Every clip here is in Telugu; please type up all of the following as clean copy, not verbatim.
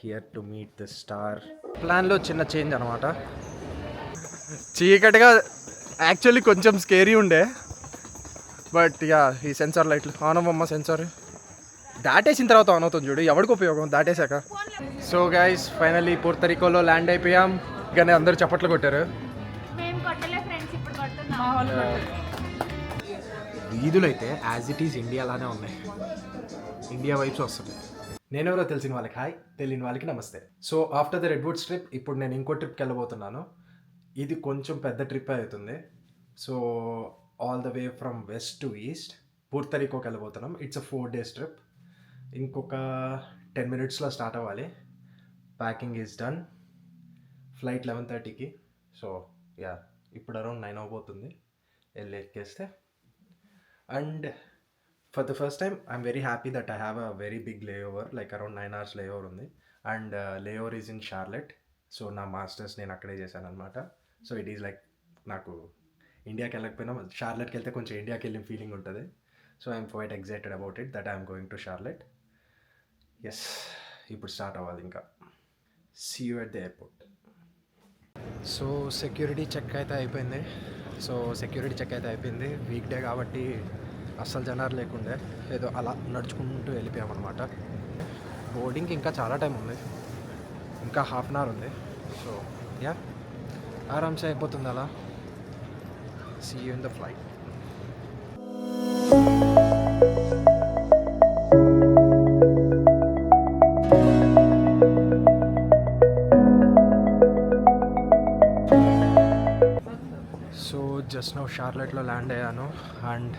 Here to meet the star. ప్లాన్లో చిన్న చేంజ్ అనమాట. చీకటిగా యాక్చువల్లీ కొంచెం స్కేరీ ఉండే, బట్ యా ఈ సెన్సార్ లైట్లు ఆన్ అవ్వమ్మ. సెన్సార్ దాటేసిన తర్వాత ఆన్ అవుతుంది చూడు, ఎవరికి ఉపయోగం దాటేశాక. సో గైస్ ఫైనల్లీ పోర్తరికోలో ల్యాండ్ అయిపోయాం. కానీ అందరూ చప్పట్లు కొట్టారు. వీధులు అయితే యాజ్ ఇట్ ఈజ్ ఇండియాలానే ఉన్నాయి, ఇండియా వైబ్స్ వస్తుంది. నేనెవరో తెలిసిన వాళ్ళకి హాయ్, తెలియని వాళ్ళకి నమస్తే. సో ఆఫ్టర్ ద రెడ్వుడ్స్ ట్రిప్ ఇప్పుడు నేను ఇంకో ట్రిప్కి వెళ్ళబోతున్నాను. ఇది కొంచెం పెద్ద ట్రిప్ అవుతుంది. So all the way from west to east పోర్తరికోకి వెళ్ళబోతున్నాం. It's a 4 days trip. ఇంకొక 10 minutesలో స్టార్ట్ అవ్వాలి. Packing is done. ఫ్లైట్ 11:30కి. సో యా ఇప్పుడు అరౌండ్ 9 అవబోతుంది వెళ్ళి ఎక్కేస్తే. And for the first time I'm very happy that I have a very big layover, like around 9 hours layover ఉంది. And layover is in Charlotte. So నా మాస్టర్స్ నేను అక్కడే చేశాను అనమాట. సో ఇట్ ఈజ్ లైక్ నాకు ఇండియాకి వెళ్ళకపోయినా షార్లెట్కి వెళ్తే కొంచెం ఇండియాకి వెళ్ళిన ఫీలింగ్ ఉంటుంది. So I'm quite excited about it that I'm going to Charlotte. Yes ఇప్పుడు స్టార్ట్ అవ్వాలి ఇంకా. See you at the airport. So security check అయితే అయిపోయింది. వీక్ డే కాబట్టి అస్సలు జనాలు లేకుండే, ఏదో అలా నడుచుకుంటూ వెళ్ళిపోయామన్నమాట. బోర్డింగ్కి ఇంకా చాలా టైం ఉంది, ఇంకా 1/2 hour ఉంది. సో యా ఆరామ్సే అయిపోతుంది అలా. See you in the flight. Just now షార్లెట్లో ల్యాండ్ అయ్యాను. And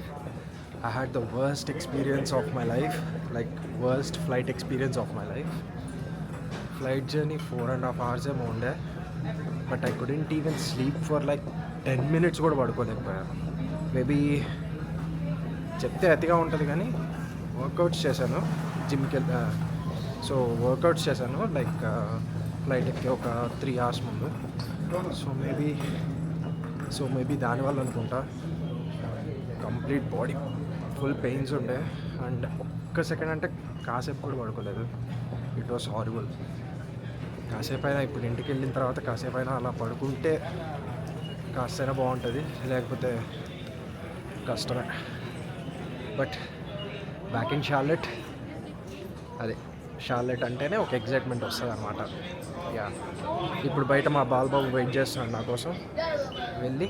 I had the worst experience of my life, like worst flight experience of my life. Flight journey 4.5 hours ఏమో ఉండే, but I couldn't even sleep for like 10 minutes కూడా పడుకోలేకపోయాను. మేబీ చెప్తే అతిగా ఉంటుంది కానీ వర్కౌట్స్ చేశాను జిమ్కి వెళ్ళి. సో వర్కౌట్స్ చేశాను లైక్ ఫ్లైట్ ఎక్కి ఒక 3 hours ముందు. సో మేబీ దానివల్ల అనుకుంటా కంప్లీట్ బాడీ ఫుల్ పెయిన్స్ ఉండే. అండ్ ఒక్క సెకండ్ అంటే కాసేపు కూడా పడుకోలేదు. It was horrible. కాసేపు అయినా ఇప్పుడు ఇంటికి వెళ్ళిన తర్వాత కాసేపు అయినా అలా పడుకుంటే కాస్తైనా బాగుంటుంది, లేకపోతే కష్టమే. బట్ బ్యాక్ ఇన్ షార్లెట్, అదే షార్లెట్ అంటేనే ఒక ఎగ్జైట్మెంట్ వస్తుంది అనమాట. యా ఇప్పుడు బయట మా బాలబాబు వెయిట్ చేస్తున్నాడు నా కోసం, వెళ్ళి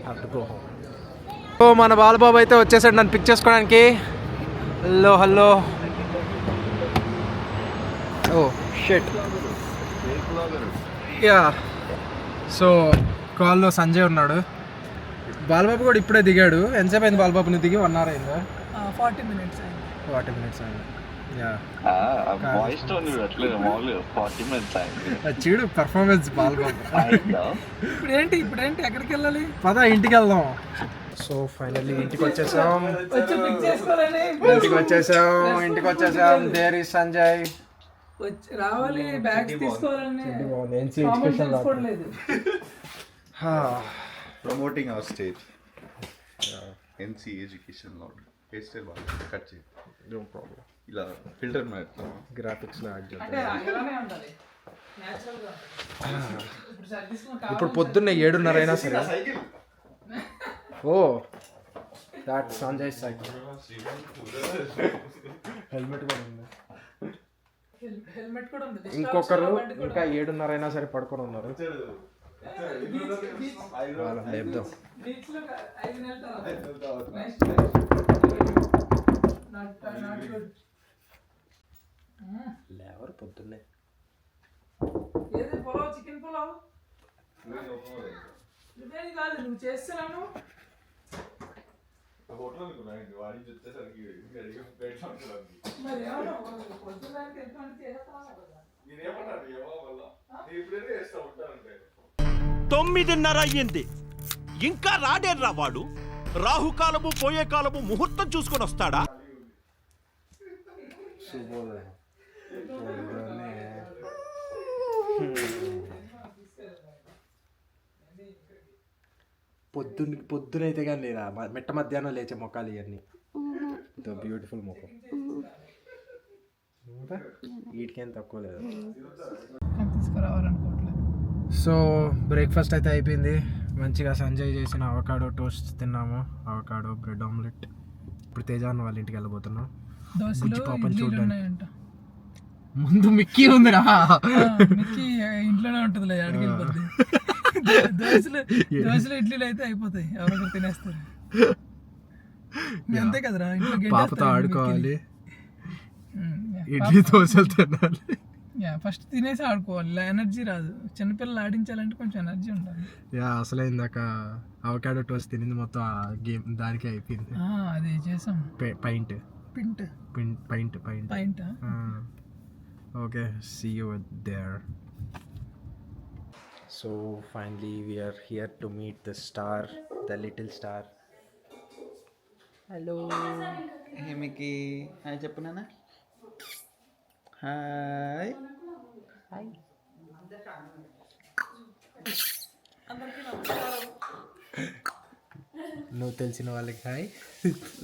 have to go home. So మన బాలబాబు అయితే వచ్చేసాడు నన్ను పిక్ చేసుకోవడానికి. Hello oh shit. Yeah so కాల్లో సంజయ్ ఉన్నాడు. బాలబాబు కూడా ఇప్పుడే దిగాడు. ఎంతసేపు అయింది బాలబాబు నువ్వు దిగి? 1 hour అయిందా? 40 minutes అయింది. చూడు పర్ఫార్మెన్స్ బాలబాబు. ఇప్పుడేంటి ఎక్కడికి వెళ్ళాలి? పదా ఇంటికి వెళ్దాం. సో ఫైనల్లీ ఇంటికి వచ్చేసాం. There is Sanjay. రావాలి బ్యాగ్స్ తీసుకోవాలని. Promoting our stage NC education lad. Hair style బాగా కట్ చేయి, నో ప్రాబ్లం. ఇలా ఫిల్టర్ మ్యాట్ గ్రాఫిక్స్లో యాడ్ చేస్తాను. ఇప్పుడు పొద్దున్నే 7:30 అయినా సరే. Oh that Sanjay cycle. Helmet కూడా ఉంది. ఇంకొకరు ఇంకా 7:30 అయినా సరే పడుకొని ఉన్నారు. లేపుదాం. లేవరు పొద్దున్నే. చికెన్ పులావ్ కాదు నువ్వు చేస్తున్నాను. తొమ్మిదిన్నర అయ్యింది, ఇంకా రాడేర్రా వాడు. రాహుకాలము పోయే కాలము ముహూర్తం చూసుకొని వస్తాడా? పొద్దునైతే కానీ లేదా మెట్ట మధ్యాహ్నం లేచే మొక్కలు ఇవన్నీ. బ్యూటిఫుల్ మొక్క. అంతా వీటికేం తక్కువ లేదు. తీసుకురావాలనుకోవట్లేదు. సో బ్రేక్ఫాస్ట్ అయితే అయిపోయింది. మంచిగా సంజయ్ చేసిన అవకాడో టోస్ట్ తిన్నాము. Avocado bread omelette. ఇప్పుడు తేజాన్ వాళ్ళ ఇంటికి వెళ్ళబోతున్నాం. దోశలు బుజ్జి పాపని ఇడ్లీలు చూడడానికి. ఉన్నాయంట. ముందు మిక్కీ ఉందిరా. మిక్కీ ఇంట్లోనే ఉంటుందిలే, అడిగి వెళ్ళిపోద్ది. దోశలు ఇడ్లీలు అయితే అయిపోతాయి, ఎవరొకరు తినేస్తారు. అంతే కదరా, ఇంట్లో పాపతో ఆడుకోవాలి, ఇడ్లీ దోశలు తినాలి. ఫస్ట్ తినేసి ఆడుకోవాలి, ఎనర్జీ రాదు. చిన్నపిల్లలు ఆడించాలంటే కొంచెం ఎనర్జీ ఉండాలి. అసలే ఇందాక అవకాడో టోస్ట్ తినింది మొత్తం ఆ గేమ్ దానికే అయిపోయింది. అది చేసాం. Paint పింట్ paint point. Okay, see you there. So finally we are here to meet the star, the little star. Hello. మీకు హాయ్ చెప్పు నాన్న. Hi hi. నువ్వు తెలిసిన వాళ్ళకి హాయ్,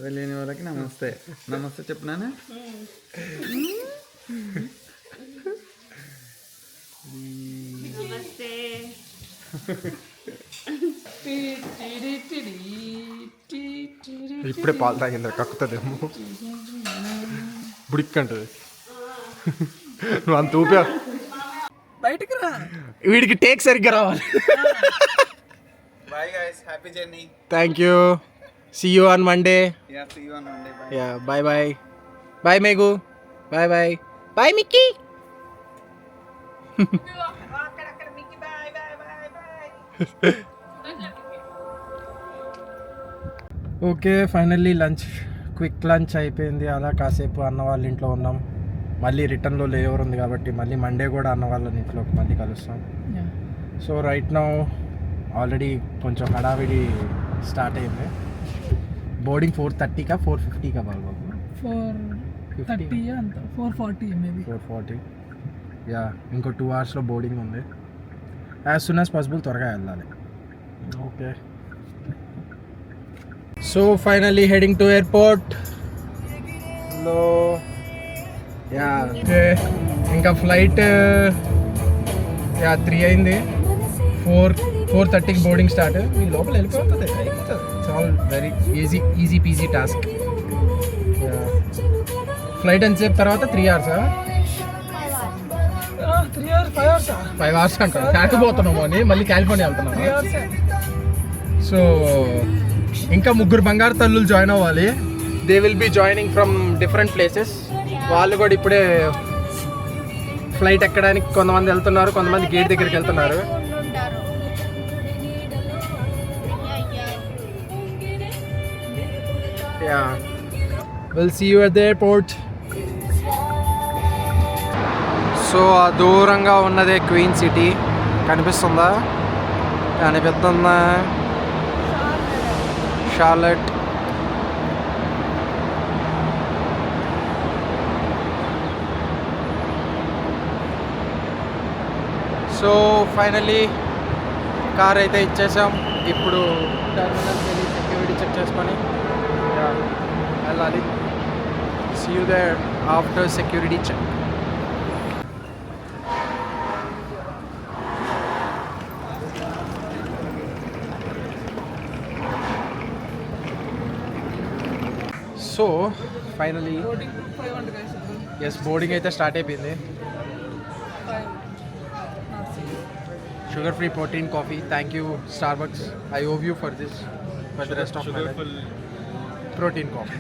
వెళ్ళిన వాళ్ళకి నమస్తే. నమస్తే చెప్పు నాన్న. ఇప్పుడే పాలు తాగింది, కక్కుతుందేమో, బుడిక్కంటది. నువ్వు అంత ఊపా, బయటికి రా. వీడికి టేక్ సరిగ్గా రావాలి. Bye guys, happy journey. Thank you. See you on Monday. Yeah see you on Monday. Bye. Yeah, bye bye. Bye Megu. Bye bye. Bye Mickey. Okay, finally lunch, quick lunch అయిపోయింది. అలా కాసేపు అన్న వాళ్ళ ఇంట్లో ఉన్నాం. మళ్ళీ రిటర్న్లో లేవర్ ఉంది కాబట్టి మళ్ళీ మండే కూడా అన్న వాళ్ళ ఇంట్లో మళ్ళీ కలుస్తాం. సో రైట్ నౌ ఆల్రెడీ కొంచెం హడావిడి స్టార్ట్ అయింది. బోర్డింగ్ 4:30కా 4:50కా బాబు? 4:30 అంత, 4:40 మేబీ. 4:40. యా, ఇంకో 2 అవర్స్లో బోర్డింగ్ ఉంది. యాజ్ సూన్ యాజ్ పాసిబుల్ త్వరగా వెళ్ళాలి. Okay, so finally heading to airport. లో యా ఓకే, ఇంకా ఫ్లైట్ 3 అయింది. 4:30కి బోర్డింగ్ స్టార్ట్. ఈ లోపల వెళ్ళిపోతుంది, అయిపోతుంది. It's all very easy PG task. Flight ఎంతసేపు తర్వాత? 3 అవర్సా? 3 hours 5 hours 5 అవర్స్ అంటారు. కాకపోతున్నాము అని మళ్ళీ కాలిఫోర్నియా వెళ్తున్నాము. 3 hours. సో ఇంకా 3 బంగారు తల్లులు జాయిన్ అవ్వాలి. They will be joining from different places. వాళ్ళు కూడా ఇప్పుడే ఫ్లైట్ ఎక్కడానికి కొంతమంది వెళ్తున్నారు, కొంతమంది గేట్ దగ్గరికి వెళ్తున్నారు. Yeah, we'll see you at the airport. So ఆ దూరంగా ఉన్నదే క్వీన్ సిటీ. కనిపిస్తుందా? కనిపిస్తుందా? షార్లెట్. సో ఫైనల్లీ కార్ అయితే ఇచ్చేసాం. ఇప్పుడు టర్మినల్కి వెళ్ళి సెక్యూరిటీ చెక్ చేసుకొని వెళ్ళాలి. See you there after security check. So finally yes, boarding అయితే స్టార్ట్ అయిపోయింది. Sugar free protein coffee. Thank you Starbucks. I owe you for this for the rest of my life. Protein coffee.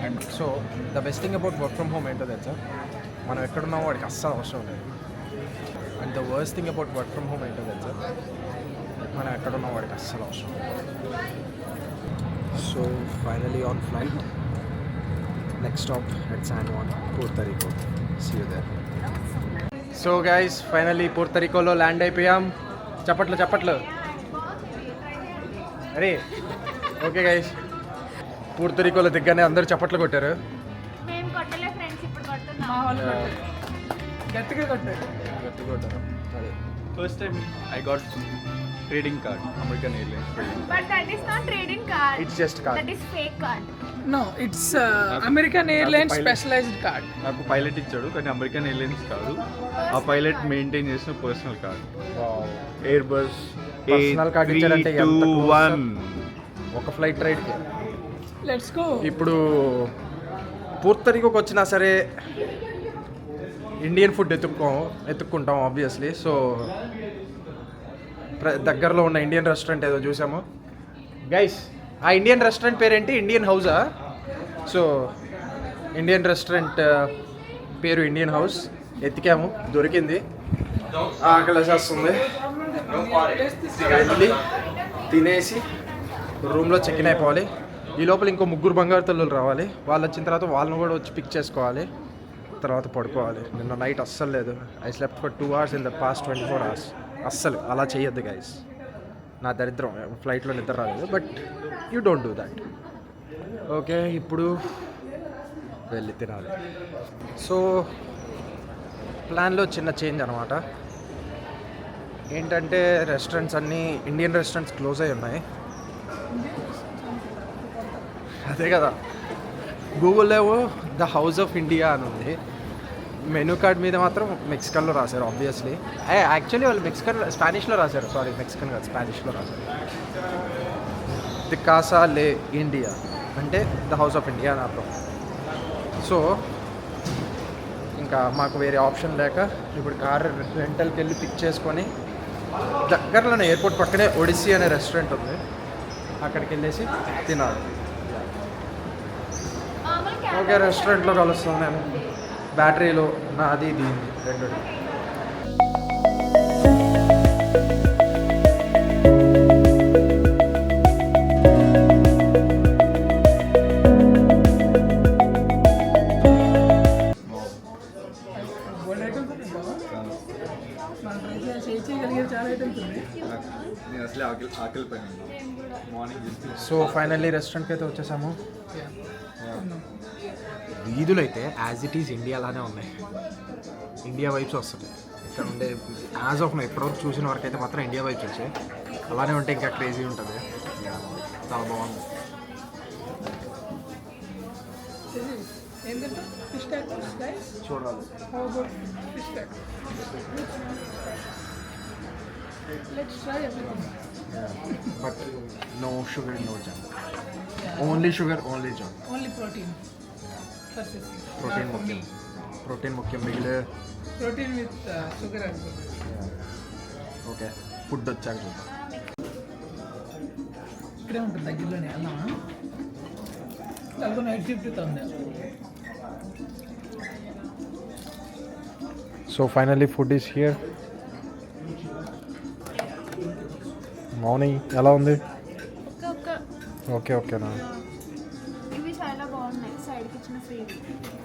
And so the best thing about work from home ఏంటో తెలుసా? మనం ఎక్కడున్నామో వాడికి అస్సలు అవసరం లేదు. And the worst thing about work from home ఏంటో తెలుసా? మనం ఎక్కడున్నాం వాడికి అస్సలు అవసరం లేదు. So finally on flight. Next stop at San juan, Puerto Rico. See you there. So guys, finally పూర్తరికోలో ల్యాండ్ అయిపోయాం. చప్పట్లు. అరే ఓకే గైస్, పూర్తరికోలో దిగ్గానే అందరూ చప్పట్లు కొట్టారు. మేము కొట్టలే ఫ్రెండ్స్, ఇప్పుడు కొడుతున్నాం. మా వాళ్ళు గట్టిగా కొట్టారు. గట్టిగా కొట్టారు అదే first time I got trading card American Airlines trading But that is not trading card. It's just card That is fake card. No it's American Airlines specialised card. నాకు పైలట్ ఇచ్చాడు కానీ అమెరికన్ ఎయిర్లైన్స్ కాదు, ఆ పైలట్ మెయింటైన్ చేసిన personal card. Airbus Personal card ఇచ్చారంటే ఎంత close? ఒక ఫ్లైట్ రైడ్కి లెట్స్ గో. ఇప్పుడు పూర్తరికోకి వచ్చినా సరే ఇండియన్ ఫుడ్ ఎత్తుక్కుంటాం ఆబ్వియస్లీ. సో దగ్గరలో ఉన్న ఇండియన్ రెస్టారెంట్ ఏదో చూసాము గైస్. ఆ ఇండియన్ రెస్టారెంట్ పేరేంటి? ఇండియన్ హౌసా? సో ఇండియన్ రెస్టారెంట్ పేరు ఇండియన్ హౌస్. ఎత్తికాము, దొరికింది. ఆకలి వేసేస్తుంది. వెళ్ళి తినేసి రూమ్లో చెక్ ఇన్ అయిపోవాలి. ఈ లోపల ఇంకో 3 బంగారు తల్లులు రావాలి. వాళ్ళు వచ్చిన తర్వాత వాళ్ళని కూడా వచ్చి పిక్ చేసుకోవాలి, తర్వాత పడుకోవాలి. నిన్న నైట్ అస్సలు లేదు. I slept for 2 hours in the past 24 hours. అస్సలు అలా చేయొద్దు గైస్, నా దరిద్రం. ఫ్లైట్లో నిద్ర రాలేదు, but you don't do that. Okay, ఇప్పుడు వెళ్ళి తినాలి. సో ప్లాన్లో చిన్న చేంజ్ అనమాట. ఏంటంటే రెస్టారెంట్స్ అన్నీ ఇండియన్ రెస్టారెంట్స్ క్లోజ్ అయి ఉన్నాయి. అదే కదా, గూగుల్లో ఏమో ద హౌస్ ఆఫ్ ఇండియా అని ఉంది, మెనూ కార్డ్ మీద మాత్రం మెక్సికన్లో రాశారు ఆబ్వియస్లీ. యాక్చువల్లీ వాళ్ళు స్పానిష్లో రాశారు. సారీ, మెక్సికన్ కాదు, స్పానిష్లో రాశారు. ది కాసా లే ఇండియా అంటే ద హౌస్ ఆఫ్ ఇండియా అని అర్థం. సో ఇంకా మాకు వేరే ఆప్షన్ లేక ఇప్పుడు కార్ రెంటల్కి వెళ్ళి పిక్ చేసుకొని దగ్గరలోనే ఎయిర్పోర్ట్ పక్కనే ఒడిస్సీ అనే రెస్టారెంట్ ఉంది, అక్కడికి వెళ్ళేసి తినాలి. ఓకే, రెస్టారెంట్లో కలుస్తాను నేను. బ్యాటరీలో నాది దీన్ని రెండు. చాలా ఐటమ్స్ ఉన్నాయి. నేను అసలే ఆకలి పైన మార్నింగ్. సో ఫైనల్లీ రెస్టారెంట్కి అయితే వచ్చేసాము. వీధులు అయితే యాజ్ ఇట్ ఈజ్ ఇండియాలానే ఉన్నాయి. ఇండియా వైబ్స్ వస్తుంది ఇక్కడ ఉండే. యాజ్ ఆఫ్ నో ఎప్పటివరకు చూసిన వరకు అయితే మాత్రం ఇండియా వైబ్స్ వచ్చాయి. అలానే ఉంటే ఇంకా క్రేజీ ఉంటుంది. చాలా బాగుంది. ఏంటంటే ఫిష్ టాకోస్ గైస్, చూడాలి. How about fish tacos? Let's try everything. But no sugar, no junk. Only sugar, only junk. Only protein. Protein ముఖ్యం, ప్రోటీన్ ముఖ్యం. మిగిలే ప్రోటీన్ విత్ షుగర్ అంటే. ఓకే, ఫుడ్ వచ్చాక చూద్దాం. ఇక్కడే ఉంటుంది దగ్గరలోనే. వెళ్దామా? అలాగే నైట్ షిఫ్ట్ ఉంది. So finally food is here. Morning ఎలా ఉంది? ఓకే ఓకేనా? ఇవి చాలా బాగున్నాయి. సైడ్కి ఇచ్చిన ఫ్రీ.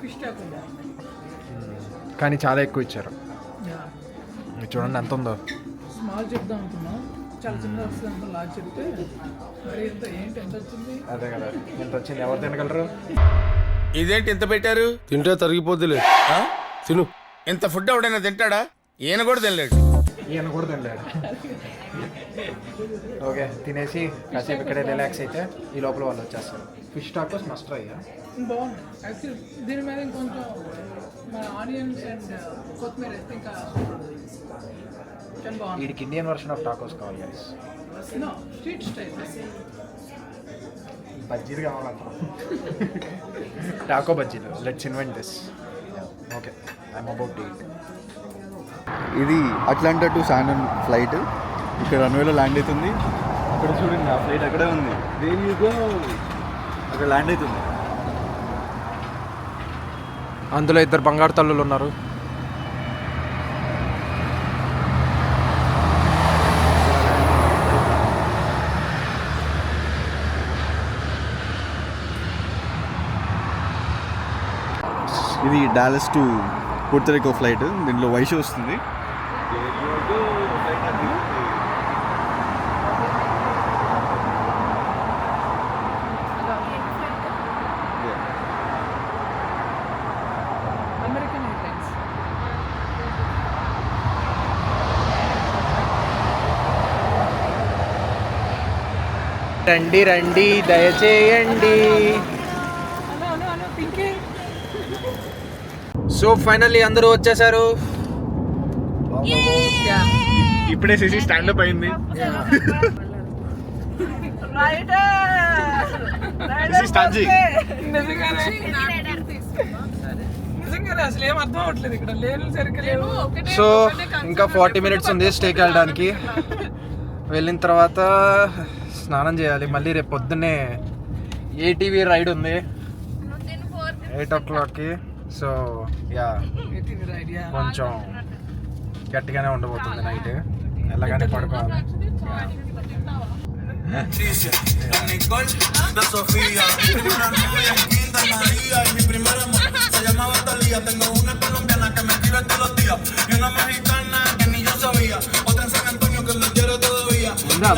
ఫిష్ టాకో కానీ చాలా ఎక్కువ ఇచ్చారు. ఇది చూడండి ఎంత ఉందో. స్మాల్ చెప్దాం అనుకున్నాం, చాలా చిన్నది వస్తుంది అంత. లార్జ్ చెప్తే మరి ఎంత ఏంటి ఎంత వచ్చింది? అదే కదా, ఎంత వచ్చింది? ఎవరు తినగలరు? ఇదేంటి ఇంత పెట్టారు? తింటే తరిగిపోద్దులే. ఆ? తిను. ఇంత ఫుడ్ ఎవడైనా తింటాడా? ఈయన కూడా తినలేడు. ఈయన కూడా తినలేడు. ఓకే, తినేసి కాసేపు ఇక్కడే రిలాక్స్ అయితే ఈ లోపల వాళ్ళు వచ్చేస్తారు. Fish tacos must try. బాగుంది యాక్చువల్లీ. దీని మీద ఇంకొంచెం మన ఆనియన్స్ అండ్ కొత్తిమీర వేస్తే ఇంకా చాలా బాగుంది. వీడికి ఇండియన్ వర్షన్ ఆఫ్ టాకోస్ కావాలి గైస్. No, street style. బజ్జీలు కావాలంటాం. టాకో బజ్జీలు. Let's invent this. Okay, I'm about to eat. ఇది అట్లాంటా టు శాండన్ ఫ్లైట్. ఇక్కడ రన్వేలో ల్యాండ్ అవుతుంది. అక్కడ చూడండి, ఆ ఫ్లైట్ అక్కడే ఉంది. దేర్ యు గో, అక్కడ ల్యాండ్ అవుతుంది. అందులో 2 బంగారు తల్లులు ఉన్నారు. ఇది డాలస్ టు పుర్తరికో ఫ్లైట్. దీంట్లో వైషు వస్తుంది. American airlines. రండి రండి దయచేయండి. సో ఫైనల్లీ అందరూ వచ్చేసారు. ఇప్పుడే సిసి స్టాండప్ అయింది. నిజంగానే అసలు ఏం అర్థం అవట్లేదు ఇక్కడ లేను సరిగ్గా లేవు. సో ఇంకా 40 minutes ఉంది స్టేకి వెళ్ళడానికి. వెళ్ళిన తర్వాత స్నానం చేయాలి. మళ్ళీ రేపు పొద్దున్నే ఏటీవీ రైడ్ ఉంది 8 o'clockకి. సో యా కొంచెం గట్టిగానే ఉండబోతుంది నైట్. ఎలాగానే పడుకోవాలి.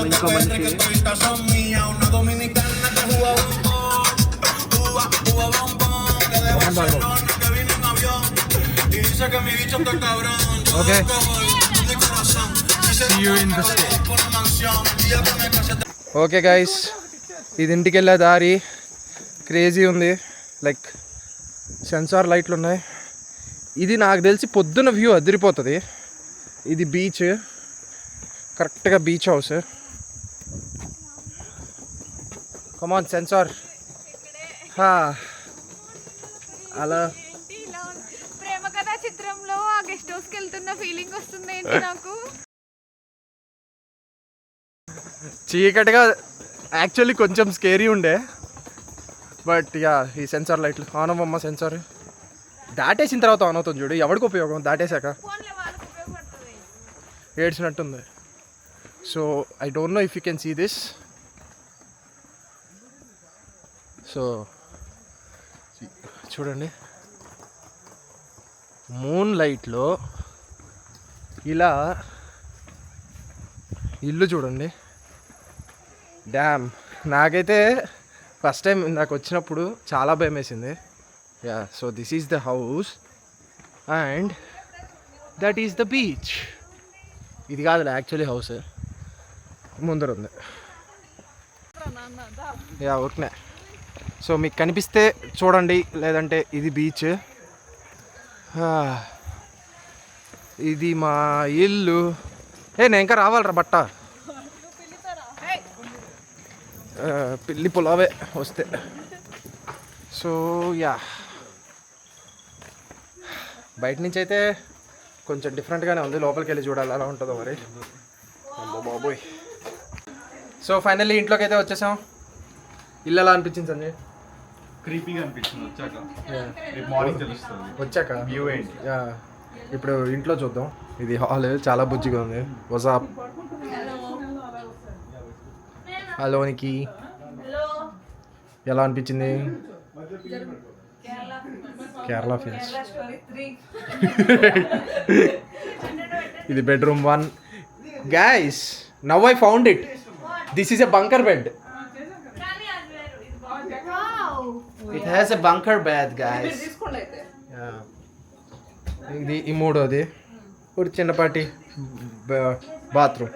ఇంకో మనిషి ఓకే. ఓకే గైస్, ఇది ఇంటికి వెళ్ళే దారి క్రేజీ ఉంది. లైక్ సెన్సార్ లైట్లు ఉన్నాయి. ఇది నాకు తెలిసి పొద్దున్న వ్యూ అదిరిపోతుంది. ఇది బీచ్, కరెక్ట్గా బీచ్ హౌస్. కమాన్ సెన్సార్. అలా ప్రేమ కథా చిత్రంలో ఆ గెస్ట్ హౌస్కి వెళ్తున్న ఫీలింగ్ వస్తుంది ఏంటి నాకు. చీకటిగా యాక్చువల్లీ కొంచెం స్కేరీ ఉండే, బట్ యా ఈ సెన్సార్ లైట్లు ఆన్ అవ్వమ్మ. సెన్సార్ దాటేసిన తర్వాత ఆన్ అవుతుంది చూడు. ఎవరికి ఉపయోగం దాటేశాక? ఏడ్చినట్టుంది. So I don't know if you can see this. So చూడండి, మూన్ లైట్లో ఇలా ఇల్లు చూడండి. డ్యామ్. నాకైతే ఫస్ట్ టైం నాకు వచ్చినప్పుడు చాలా భయం వేసింది. Yeah, so this is the house and that is the beach. ఇది కాదులే యాక్చువల్లీ హౌస్, ముందర ఉంది. యా ఊరికనే. సో మీకు కనిపిస్తే చూడండి, లేదంటే ఇది బీచ్. ఇది మా ఇల్లు. నేను ఇంకా రావాలరా బట్ట. పిల్లి పులావే వస్తే. సో యా, బయట నుంచి అయితే కొంచెం డిఫరెంట్గానే ఉంది. లోపలికి వెళ్ళి చూడాలి ఎలా ఉంటుందో మరి. అమ్మో బాబోయ్. సో ఫైనల్లీ ఇంట్లోకి అయితే వచ్చేసాం. ఇల్లు ఎలా అనిపించింది సంజయ్? క్రీపీగా అనిపించింది వచ్చాక. రేపు మార్నింగ్ తెలుస్తుంది వచ్చాక వ్యూ ఏంటి. యా, ఇప్పుడు ఇంట్లో చూద్దాం. ఇది హాల్ చాలా బుజ్జిగా ఉంది. వాట్సాప్. హలోనికి ఎలా అనిపించింది? కేరళ ఫీల్స్. ఇది bedroom 1. Guys, now I found it. This is a bunker bed. It has a bunker bed guys. ఇది ఈ మూడోది. ఒక చిన్నపాటి బాత్రూమ్.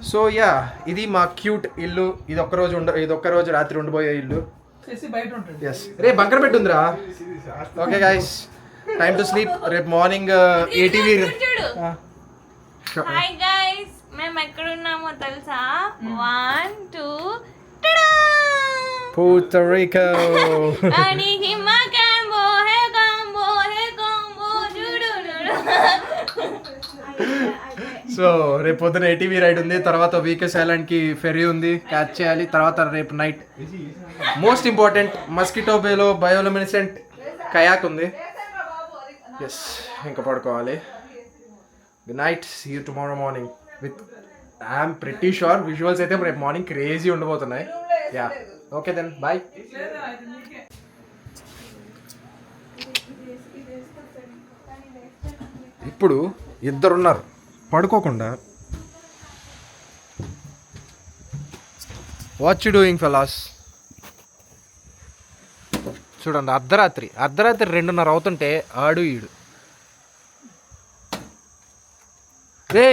సో యా, ఇది మా క్యూట్ ఇల్లు. ఇది ఒక్క రోజు రాత్రి ఉండిపోయే ఇల్లు. ఎస్, రే బంకర్ బెడ్ ఉందిరా. Okay guys, time to sleep. రేపు మార్నింగ్ ఏటీవీ. హాయ్ గైస్, మేము ఎక్కడున్నామో తెలుసా? 1 2 Puerto Rico. సో రేపు పొద్దున ఏటీవీ రైడ్ ఉంది. తర్వాత వీకెస్ ఐలాండ్కి ఫెరీ ఉంది, క్యాచ్ చేయాలి. తర్వాత రేపు నైట్ మోస్ట్ ఇంపార్టెంట్ మస్కిటో బేలో బయోలుమినెసెంట్ కయాక్ ఉంది. ఎస్, ఇంకా పడుకోవాలి. Good night, see you tomorrow morning with I'm pretty sure visuals అయితే రేపు మార్నింగ్ క్రేజీ ఉండబోతున్నాయి. Yeah, okay then bye. ఇప్పుడు ఇద్దరున్నారు పడుకోకుండా. What you doing fellas? చూడండి, అర్ధరాత్రి 2:30 అవుతుంటే ఆడు ఈడు. రే,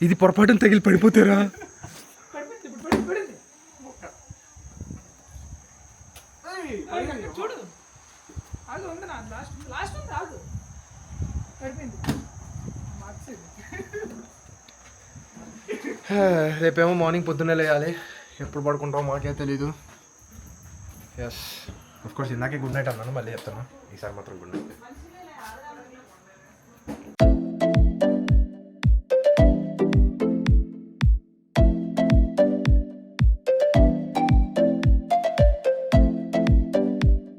ఇది పొరపాటున తగిలి పడిపోతారా? చూడు అది ఉంది నా లాస్ట్ ఉంది ఆగు పడిపోయింది మార్క్స్ రేపేమో మార్నింగ్ పొద్దున్నే లేయాలి. ఎప్పుడు పడుకుంటామో మాకే తెలీదు. ఎస్, ఆఫ్ కోర్స్ ఇందాకే గుడ్ నైట్ అన్నాను, మళ్ళీ చెప్తాను ఈసారి మాత్రం గుడ్ నైట్.